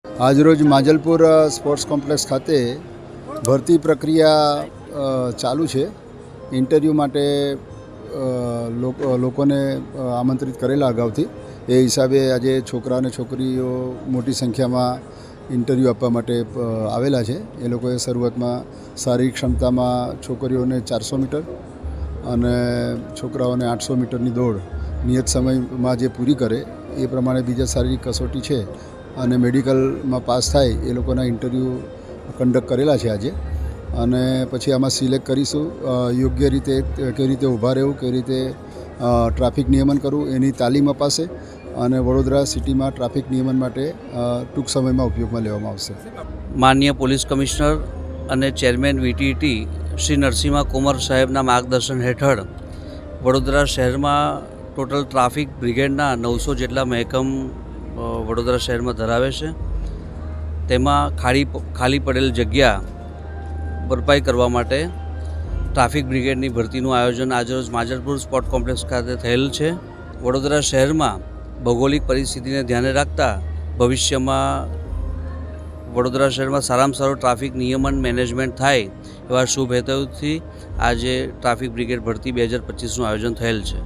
આજરોજ Majalpur sports complex ખાતે ભરતી પ્રક્રિયા ચાલુ છે. ઇન્ટરવ્યૂ માટે લોકોને આમંત્રિત કરેલા અગાઉથી. એ હિસાબે આજે છોકરા અને છોકરીઓ મોટી સંખ્યામાં ઇન્ટરવ્યૂ આપવા માટે આવેલા છે. એ લોકોએ શરૂઆતમાં શારીરિક ક્ષમતામાં છોકરીઓને 400 મીટર અને છોકરાઓને 800 મીટરની દોડ નિયત સમયમાં જે પૂરી કરે એ પ્રમાણે બીજા શારીરિક કસોટી છે અને મેડિકલમાં પાસ થાય એ લોકોના ઇન્ટરવ્યૂ કન્ડક્ટ કરેલા છે આજે. અને પછી આમાં સિલેક્ટ કરીશું યોગ્ય રીતે કેવી રીતે ઊભા રહેવું, કેવી રીતે ટ્રાફિક નિયમન કરવું એની તાલીમ અપાશે અને વડોદરા સિટીમાં ટ્રાફિક નિયમન માટે ટૂંક સમયમાં ઉપયોગમાં લેવામાં આવશે. માનનીય પોલીસ કમિશનર અને ચેરમેન VTT શ્રી નરસિંહા કુમાર સાહેબના માર્ગદર્શન હેઠળ વડોદરા શહેરમાં ટોટલ ટ્રાફિક બ્રિગેડના 900 જેટલા મહેકમ વડોદરા શહેરમાં ધરાવે છે. તેમાં ખાલી પડેલ જગ્યા ભરપાઈ કરવા માટે ટ્રાફિક બ્રિગેડની ભરતીનું આયોજન આજરોજ માજલપુર સ્પોર્ટ કોમ્પ્લેક્સ ખાતે થયેલ છે. વડોદરા શહેરમાં ભૌગોલિક પરિસ્થિતિને ધ્યાને રાખતા ભવિષ્યમાં વડોદરા શહેરમાં સારામાં સારું ટ્રાફિક નિયમન મેનેજમેન્ટ થાય એવા શુભ હેતુથી આજે ટ્રાફિક બ્રિગેડ ભરતી 2025નું આયોજન થયેલ છે.